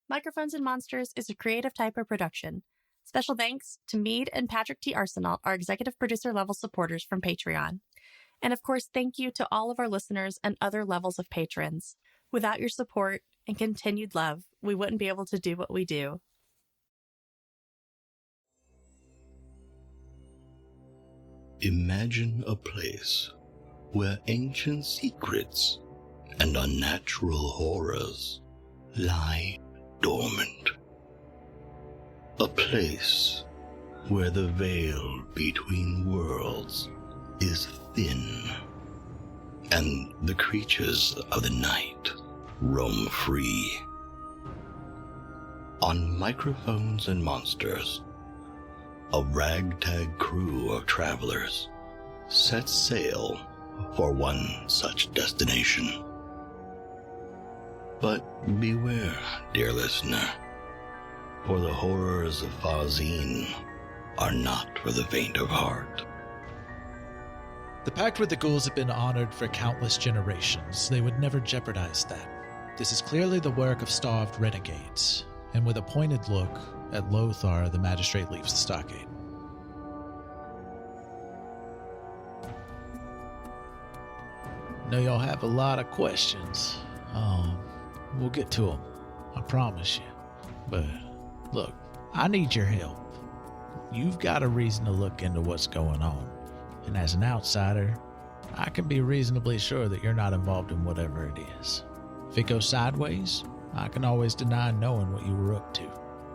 Microphones and Monsters is a Creative Type of production. Special thanks to Meade and Patrick T. Arsenault, our executive producer level supporters from Patreon. And of course, thank you to all of our listeners and other levels of patrons. Without your support and continued love, we wouldn't be able to do what we do. Imagine a place where ancient secrets and unnatural horrors lie dormant. A place where the veil between worlds is thin, and the creatures of the night roam free. On Microphones and Monsters, a ragtag crew of travelers sets sail for one such destination. But beware, dear listener, for the horrors of Fawzine are not for the faint of heart. The pact with the ghouls had been honored for countless generations. They would never jeopardize that. This is clearly the work of starved renegades, and with a pointed look at Lothar, the magistrate leaves the stockade. I know y'all have a lot of questions. We'll get to them, I promise you. But look, I need your help. You've got a reason to look into what's going on. And as an outsider, I can be reasonably sure that you're not involved in whatever it is. If it goes sideways, I can always deny knowing what you were up to.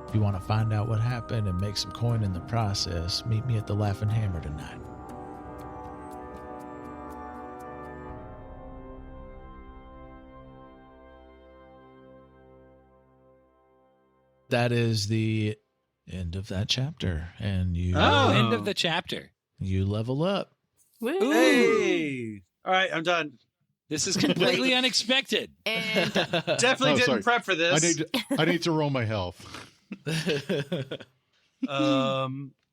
If you want to find out what happened and make some coin in the process, meet me at the Laughing Hammer tonight. That is the end of that chapter. And you end of the chapter. You level up. Woo. Hey! All right, I'm done. This is completely unexpected. And Definitely didn't prep for this. I need to roll my health.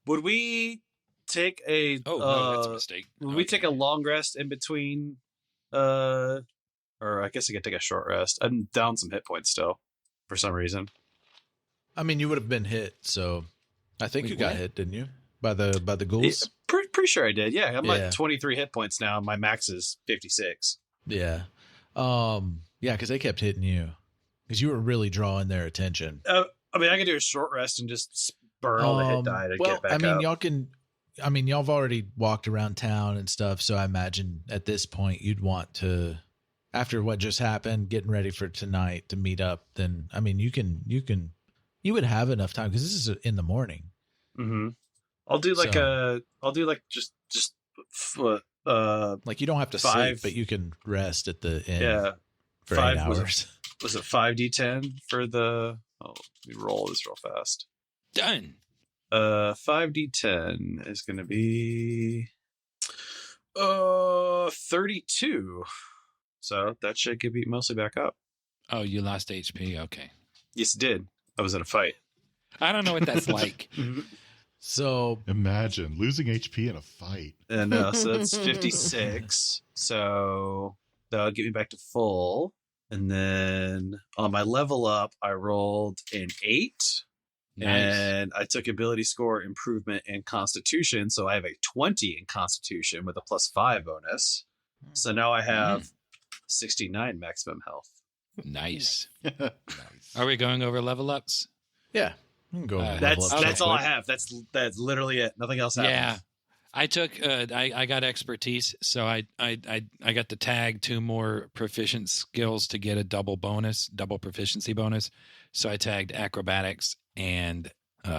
Would we take a no, that's a mistake. Would we take a long rest in between or I guess I could take a short rest. I'm down some hit points still for some reason. I mean, you would have been hit, so I think you got hit, didn't you? By the ghouls? Yeah, pretty sure I did. Yeah, I'm like 23 hit points now. My max is 56. Yeah. Yeah, because they kept hitting you. Because you were really drawing their attention. I mean, I can do a short rest and just burn all the hit die to get back up. Y'all have already walked around town and stuff, so I imagine at this point you'd want to, after what just happened, getting ready for tonight to meet up, then, I mean, you would have enough time, because this is in the morning. Mm-hmm. I'll do like just like you don't have to sleep, but you can rest at the end for 5 8 hours. Was it 5d10 for the? Oh, let me roll this real fast. Done. 5d10 is going to be 32. So that should get me mostly back up. Oh, you lost HP. Okay. Yes, it did. I was in a fight. I don't know what that's like. So imagine losing HP in a fight. And so that's 56. So that'll get me back to full. And then on my level up, I rolled an 8. Nice. And I took ability score improvement in Constitution. So I have a 20 in Constitution with a +5 bonus. So now I have 69 maximum health. Nice. Are we going over level ups? Yeah. We can go over that's all I have. That's literally it. Nothing else happens. Yeah. I took I got expertise, so I got to tag 2 more proficient skills to get a double proficiency bonus. So I tagged acrobatics and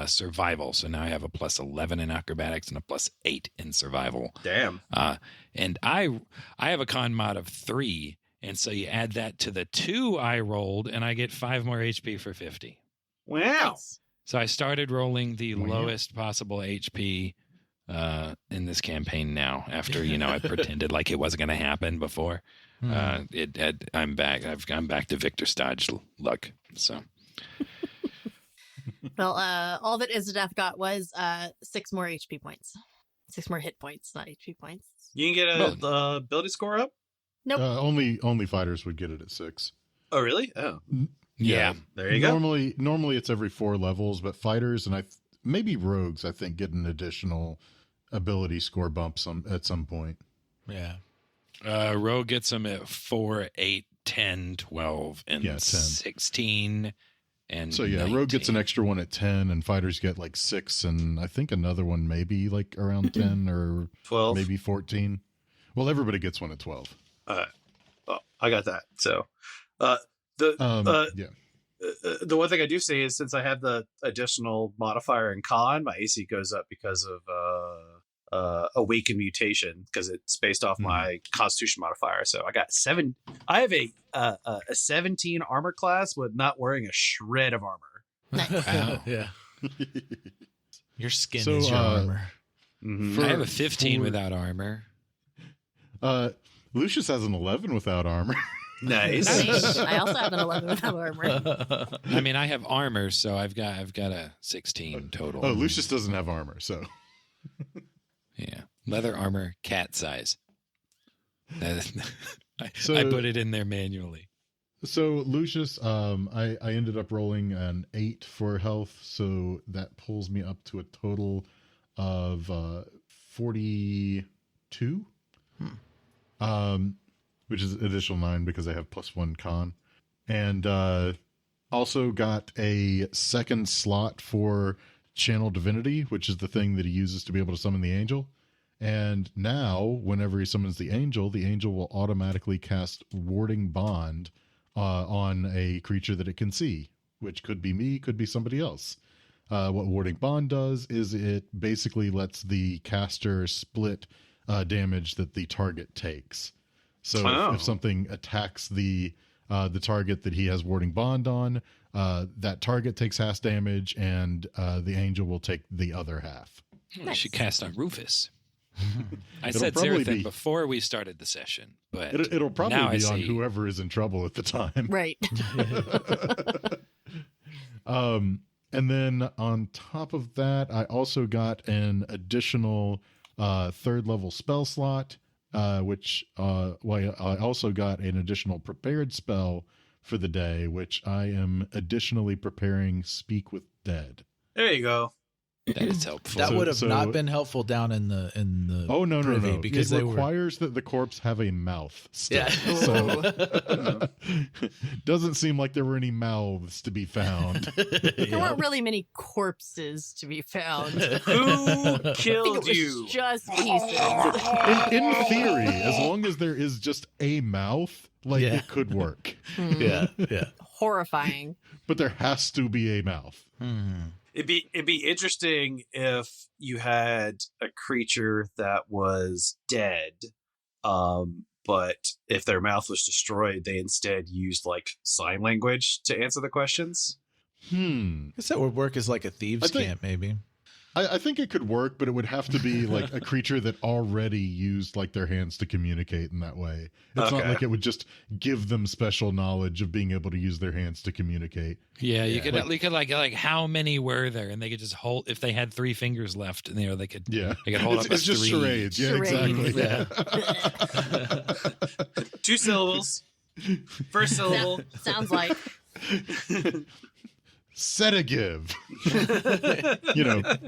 survival. So now I have a +11 in acrobatics and a +8 in survival. Damn. And I have a con mod of 3, and so you add that to the 2 I rolled, and I get 5 more HP for 50. Wow. nice. So I started rolling the lowest possible HP in this campaign now. After I pretended like it wasn't going to happen before. I'm back. I'm back to Victor Stodge luck. So. Well, all that Izzodath got was 6 more HP points. 6 more hit points, not HP points. You can get a ability score up? Nope. Only fighters would get it at 6. Oh, really? Oh. Yeah. There you go. Normally it's every 4 levels, but fighters and maybe rogues, I think, get an additional ability score bump at some point. Yeah. Rogue gets them at 4, 8, 10, 12, and 10. 16. And So yeah, 19. rogue gets an extra one at 10, and fighters get like 6, and I think another one maybe like around 10 or 12. maybe 14. Well, everybody gets one at 12. Well, I got that. So, Yeah. the one thing I do say is since I have the additional modifier in con, my AC goes up because of awakened mutation because it's based off my Constitution modifier. So I got 7. I have a 17 armor class with not wearing a shred of armor. Wow. Yeah. Your skin So, is your armor. I have a 15 without armor. Lucius has an 11 without armor. Nice. I also have an 11 without armor. I mean, I have armor, so I've got a 16 total. Oh, Lucius doesn't have armor, so. Yeah. Leather armor, cat size. I So- put it in there manually. So Lucius, I ended up rolling an 8 for health, so that pulls me up to a total of 42. Which is additional 9 because I have +1 con, and also got a second slot for Channel Divinity, which is the thing that he uses to be able to summon the angel. And now, whenever he summons the angel will automatically cast Warding Bond on a creature that it can see, which could be me, could be somebody else. What Warding Bond does is it basically lets the caster split damage that the target takes. So if something attacks the target that he has Warding Bond on, that target takes half damage, and the angel will take the other half. I should cast on Rufus. I It'll said probably Xerothin be- before we started the session, but It'll now probably I be on see- whoever is in trouble at the time. Right. And then on top of that, I also got an additional 3rd level spell slot, which I also got an additional prepared spell for the day, which I am additionally preparing Speak with Dead. There you go. That is helpful. That So- would have so- not been helpful down in the Oh no privy because it they were requires that the corpse have a mouth still. Yeah. So doesn't seem like there were any mouths to be found. There weren't really many corpses to be found. I Who think killed it was you? just pieces. In theory, as long as there is just a mouth, like Yeah. it could work. yeah. Horrifying. But there has to be a mouth. It'd be interesting if you had a creature that was dead, but if their mouth was destroyed, they instead used like sign language to answer the questions. I guess that would work as like a thieves' I think- camp, maybe. I think it could work, but it would have to be like a creature that already used like their hands to communicate in that way. It's not Okay. like it would just give them special knowledge of being able to use their hands to communicate. Yeah, you could Like- like how many were there, and they could just hold if they had 3 fingers left, and they could Yeah. they could hold It's, up it's a just 3. charades. Yeah, Charades. exactly. 2 syllables. First syllable. Sounds like. Sedative.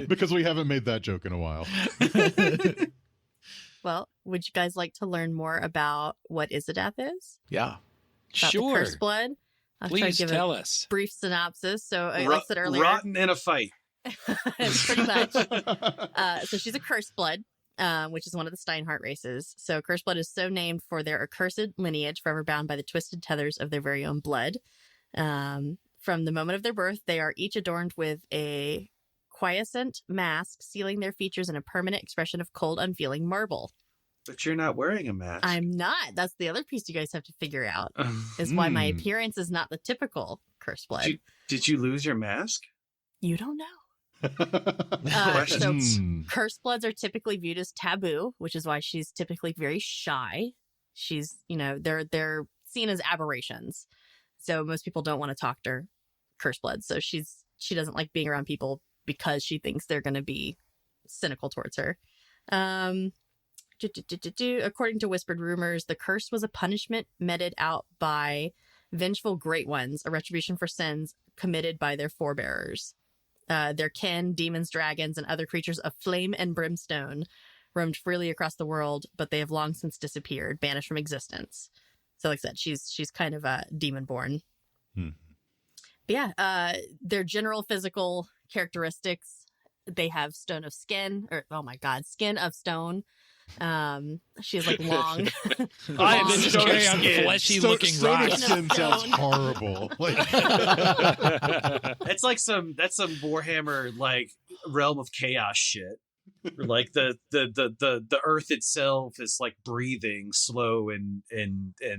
Because we haven't made that joke in a while. Well, would you guys like to learn more about what Izzodath is? Yeah. About the Sure, cursed blood? I'll try please to give tell a us. brief synopsis. So, like I said earlier, Rotten in a fight. pretty much. So she's a cursed blood, which is one of the Steinhardt races. So cursed blood is so named for their accursed lineage, forever bound by the twisted tethers of their very own blood. From the moment of their birth, they are each adorned with a quiescent mask, sealing their features in a permanent expression of cold, unfeeling marble. But you're not wearing a mask. I'm not. That's the other piece you guys have to figure out, is why my Hmm. appearance is not the typical cursed blood. Did you lose your mask? You don't know. Questions. Cursed bloods are typically viewed as taboo, which is why she's typically very shy. She's, they're seen as aberrations. So most people don't want to talk to her, cursed blood. So she doesn't like being around people because she thinks they're going to be cynical towards her. According to whispered rumors, the curse was a punishment meted out by vengeful great ones, a retribution for sins committed by their forebearers. Their kin, demons, dragons, and other creatures of flame and brimstone roamed freely across the world, but they have long since disappeared, banished from existence. So like I said, she's kind of demon-born. But yeah, their general physical characteristics, they have skin of stone. She has like long. I just carry on fleshy looking rocks. Stone sounds horrible. That's some Warhammer like realm of chaos shit. Like the earth itself is like breathing slow and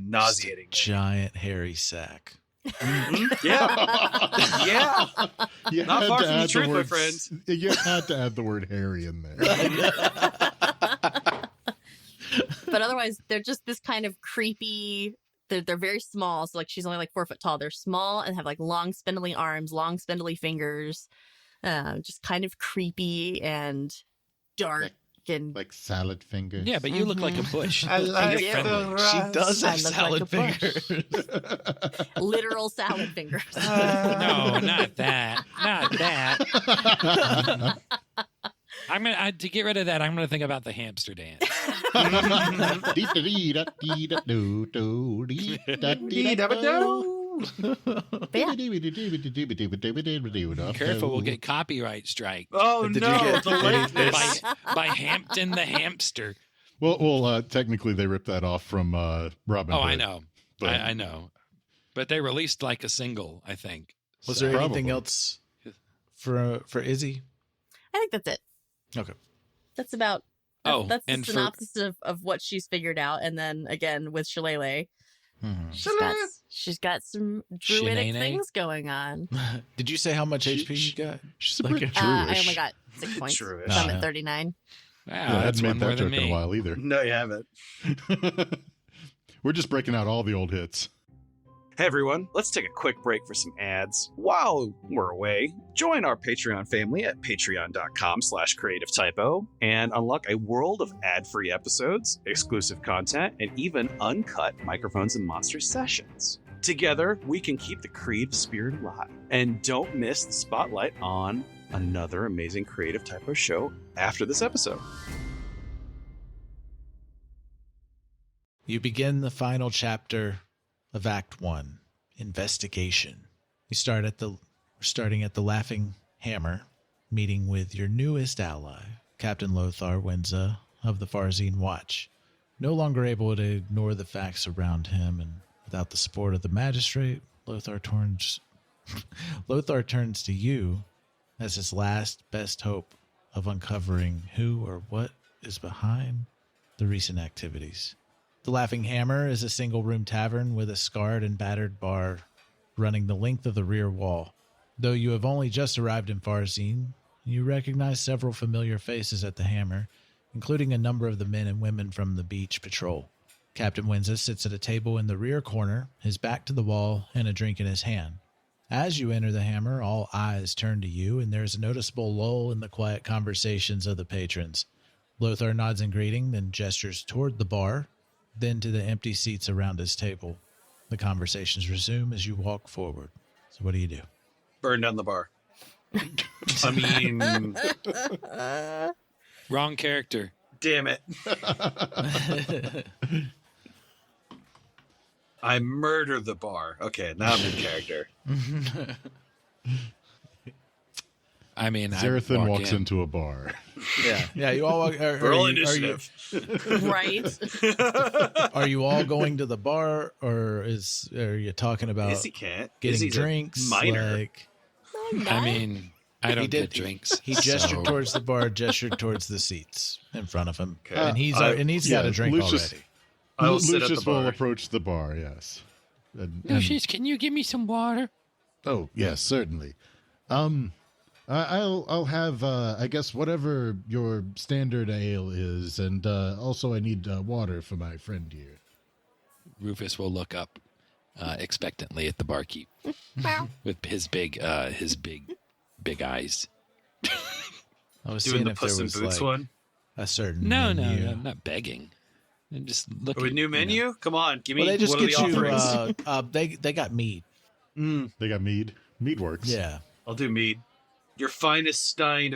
nauseating. Giant hairy sack. Mm-hmm. Yeah. Not far from the truth, my friend. You had to add the word hairy in there. But otherwise, they're just this kind of creepy. They're very small, so like she's only like 4 foot tall. They're small and have like long, spindly arms, long, spindly fingers. Just kind of creepy and dark and like salad fingers. Yeah, but you look like a bush. I like she does have salad fingers. Literal salad fingers. No, not that. Not that. To get rid of that, I'm gonna think about the hamster dance. Careful, we'll get copyright strike. Oh no! by Hampton the hamster. Well, technically they ripped that off from Robin Hood. I know. I know. But they released like a single, I think. Was there anything else for Izzy? I think that's it. Okay. That's about. That's the and synopsis of what she's figured out, and then again with Shillelagh, she's got some druidic things going on. Did you say how much HP you got? She's a bit druish. I only got 6 points. Druish. So I'm at 39. Wow, I hadn't made that joke in a while either. No, you haven't. We're just breaking out all the old hits. Hey everyone, let's take a quick break for some ads. While we're away, join our Patreon family at patreon.com/creativetypo and unlock a world of ad-free episodes, exclusive content, and even uncut microphones and monster sessions. Together, we can keep the creative spirit alive. And don't miss the spotlight on another amazing Creative Typo show after this episode. You begin the final chapter of Act 1, Investigation. You starting at the Laughing Hammer, meeting with your newest ally, Captain Lothar Wenza of the Farzine Watch. No longer able to ignore the facts around him, and without the support of the magistrate, Lothar turns to you as his last best hope of uncovering who or what is behind the recent activities. The Laughing Hammer is a single-room tavern with a scarred and battered bar running the length of the rear wall. Though you have only just arrived in Farzine, you recognize several familiar faces at the Hammer, including a number of the men and women from the beach patrol. Captain Wenza sits at a table in the rear corner, his back to the wall, and a drink in his hand. As you enter the Hammer, all eyes turn to you, and there is a noticeable lull in the quiet conversations of the patrons. Lothar nods in greeting, then gestures toward the bar, then to the empty seats around his table. The conversations resume as you walk forward. So what do you do? Burn down the bar. I mean... Wrong character. Damn it. I murder the bar. Okay, now I'm in character. I mean, Xerothin walks into a bar. Yeah. You all walk. Roll initiative. Right. Are you all going to the bar, or are you talking about Izzy can't. getting Izzy's drinks? minor. Like, I mean, I don't get drinks. He gestured so. towards the bar, gestured towards the seats in front of him, Okay. and he's got a drink Lucius, already. I will sit at the Lucius will bar. approach the bar. Yes. Lucius, can you give me some water? Oh yes, certainly. I'll have I guess whatever your standard ale is, and also I need water for my friend here. Rufus will look up expectantly at the barkeep with his big eyes. I was Doing seeing the if there Puss in was Boots like one. a certain No, menu. I'm not begging. And just look With new menu? Come on, give me Well, they just what are get the you. offerings? They got mead. They got mead. Mead works. Yeah. I'll do mead. Your finest stein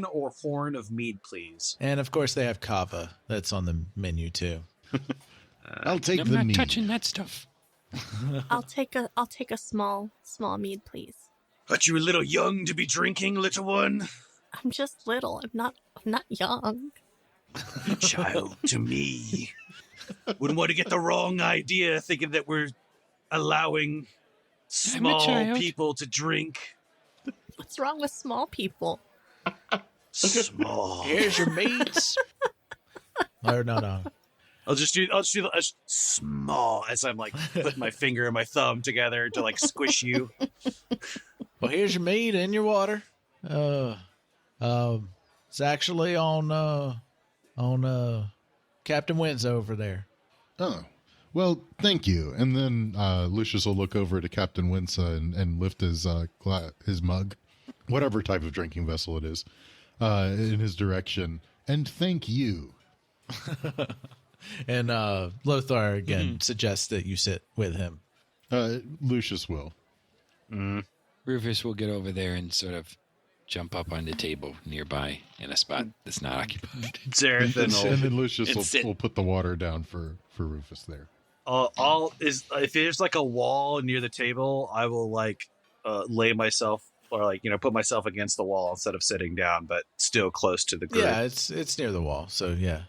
or horn of mead, please. And of course, they have kava. That's on the menu too. I'll take I'm the not mead. touching that stuff. I'll take a small mead, please. But you're a little young to be drinking, little one. I'm just little. I'm not young. Child to me. Wouldn't want to get the wrong idea thinking that we're allowing small child. people to drink. What's wrong with small people? Small. Here's your meats. Or no. I'll just do small as I'm like putting my finger and my thumb together to like squish you. Well, here's your meat and your water. It's actually on Captain Wins over there. Oh, well, thank you. And then Lucius will look over to Captain Winsa and lift his mug, whatever type of drinking vessel it is, in his direction. And thank you. And Lothar again suggests that you sit with him. Lucius will. Rufus will get over there and sort of jump up on the table nearby in a spot that's not occupied. Xerothin And then Lucius sit. will put the water down for Rufus there. if there's like a wall near the table, I will like lay myself or like put myself against the wall instead of sitting down, but still close to the group. Yeah, it's near the wall. So yeah,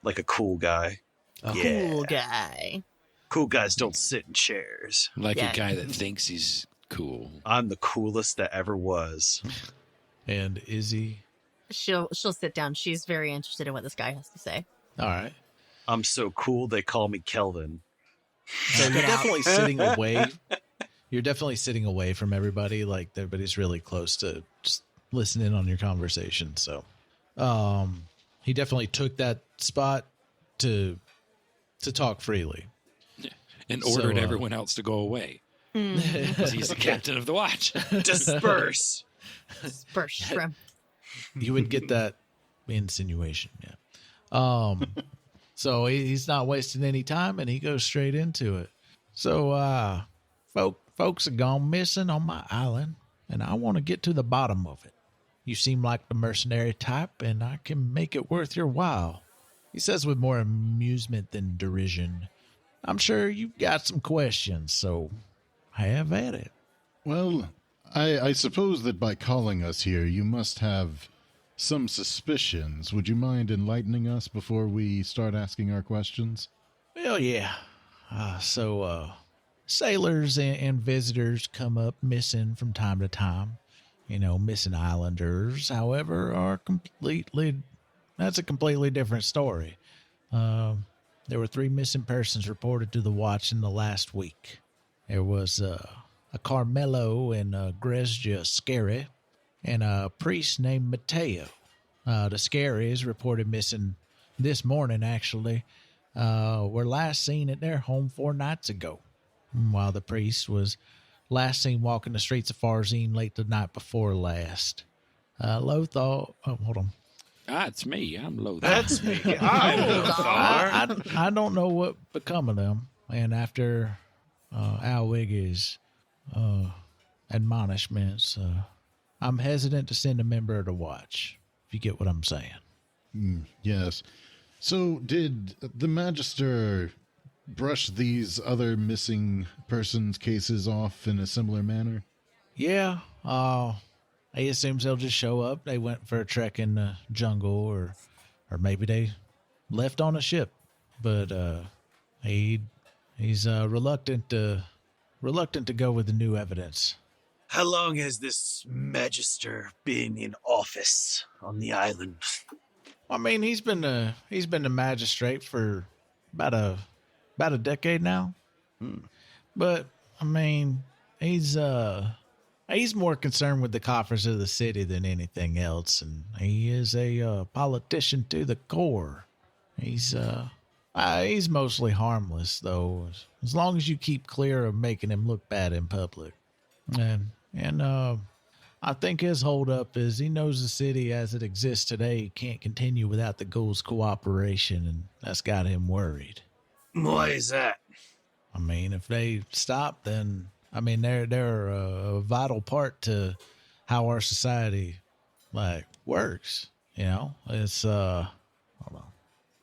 Like a cool guy. Cool guy. Cool guys don't sit in chairs. Like Yeah. a guy that thinks he's cool. I'm the coolest that ever was. And Izzy. She'll sit down. She's very interested in what this guy has to say. All right. I'm so cool they call me Kelvin. So you're definitely sitting away. You're definitely sitting away from everybody. Like everybody's really close to just listening on your conversation. So, he definitely took that spot to talk freely. And So, ordered everyone else to go away. 'Cause he's the captain of the watch. Disperse. Spursh shrimp. You would get that insinuation, yeah. So he's not wasting any time, and he goes straight into it. So, folks have gone missing on my island, and I want to get to the bottom of it. You seem like the mercenary type, and I can make it worth your while. He says with more amusement than derision. I'm sure you've got some questions, so have at it. Well, I suppose that by calling us here, you must have some suspicions. Would you mind enlightening us before we start asking our questions? Well, yeah. Sailors and visitors come up missing from time to time. Missing islanders, however, that's a completely different story. There were 3 missing persons reported to the watch in the last week. There was a Carmelo and a Grezja Scary and a priest named Mateo. The Scaries reported missing this morning, actually. Were last seen at their home 4 nights ago, while the priest was last seen walking the streets of Farzine late the night before last. Hold on. It's me. I'm Lothar. That's me. I'm Lothar. I don't know what become of them. And after Alwig's admonishments, I'm hesitant to send a member of the watch, if you get what I'm saying. Yes. So did the Magister brush these other missing persons cases off in a similar manner? Yeah, he assumes they'll just show up. They went for a trek in the jungle, or maybe they left on a ship. But he's reluctant to go with the new evidence. How long has this Magister been in office on the island? I mean, he's been a magistrate for about a decade now. But I mean, he's more concerned with the coffers of the city than anything else, and he is a politician to the core. He's mostly harmless, though, as long as you keep clear of making him look bad in public. And I think his holdup is he knows the city as it exists today can't continue without the Ghoul's cooperation, and that's got him worried. Why is that? I mean, if they stop, then they're a vital part to how our society works. You know, it's hold on.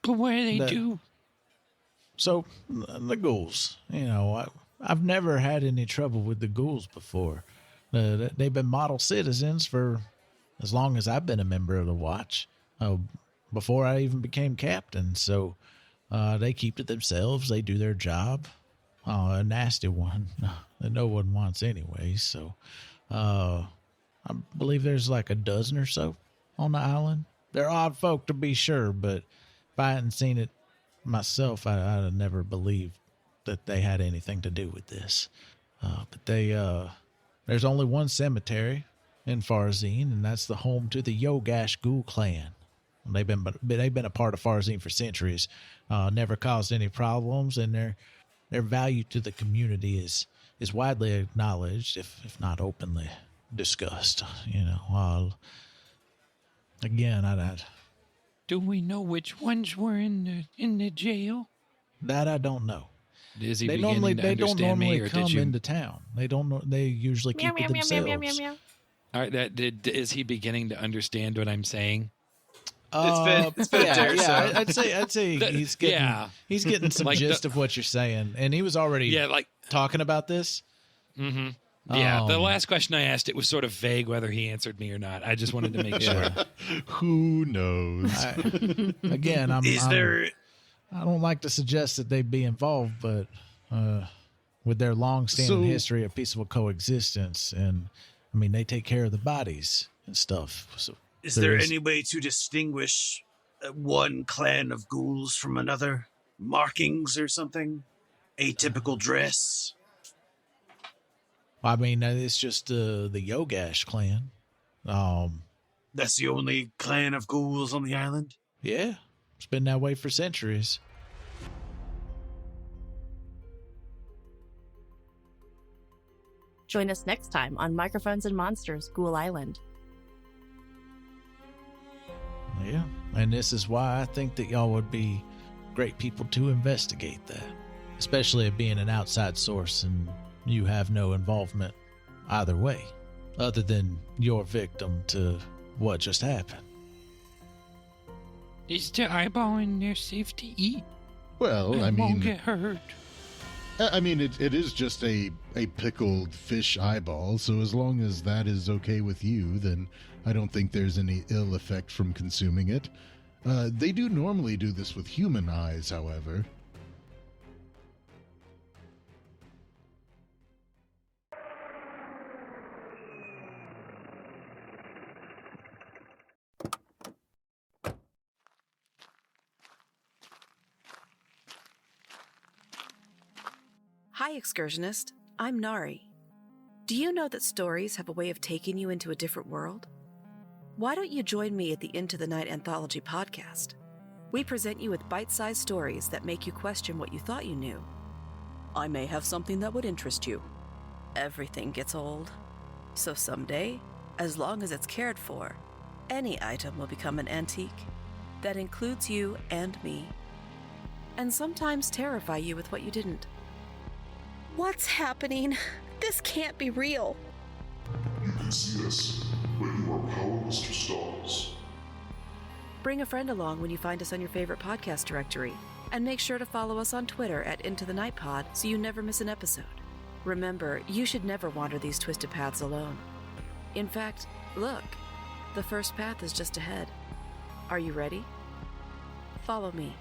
But what do they do? So the Ghouls, I've never had any trouble with the Ghouls before. They've been model citizens for as long as I've been a member of the Watch, before I even became captain. So they keep to themselves. They do their job. A nasty one that no one wants anyway. So I believe there's like a dozen or so on the island. They're odd folk to be sure, but if I hadn't seen it myself, I'd have never believed that they had anything to do with this. But there's only one cemetery in Farzine, and that's the home to the Yogash Ghoul clan. They've been a part of Farzine for centuries, never caused any problems, and their value to the community is widely acknowledged, if not openly discussed. Again, I'd Do we know which ones were in the jail? that I don't know. Is he They beginning to don't understand me, normally or come did you? into town. They don't know. They usually keep to themselves. All right, is he beginning to understand what I'm saying? It's been a day or so. I'd say he's getting some gist of what you're saying, and he was already talking about this. Mm-hmm. Yeah, the last question I asked, it was sort of vague whether he answered me or not. I just wanted to make sure. Who knows? I don't like to suggest that they be involved, but with their long-standing history of peaceful coexistence, and they take care of the bodies and stuff. So is there any way to distinguish one clan of ghouls from another? Markings or something? Atypical dress? It's just the Yogash clan. That's the only clan of ghouls on the island? Yeah, it's been that way for centuries. Join us next time on Microphones and Monsters, Ghoul Island. Yeah, and this is why I think that y'all would be great people to investigate that, especially it being an outside source and you have no involvement either way, other than your victim to what just happened. Is the eyeball in there safe to eat? Well, Won't get hurt. It is just a pickled fish eyeball, so as long as that is okay with you, then I don't think there's any ill effect from consuming it. They do normally do this with human eyes, however. Hi, excursionist. I'm Nari. Do you know that stories have a way of taking you into a different world? Why don't you join me at the Into the Night Anthology podcast? We present you with bite-sized stories that make you question what you thought you knew. I may have something that would interest you. Everything gets old. So someday, as long as it's cared for, any item will become an antique that includes you and me, and sometimes terrify you with what you didn't. What's happening? This can't be real. You can see us, but you are powerless to stop us. Bring a friend along when you find us on your favorite podcast directory, and make sure to follow us on Twitter at Into the Night Pod so you never miss an episode. Remember, you should never wander these twisted paths alone. In fact, look, the first path is just ahead. Are you ready? Follow me.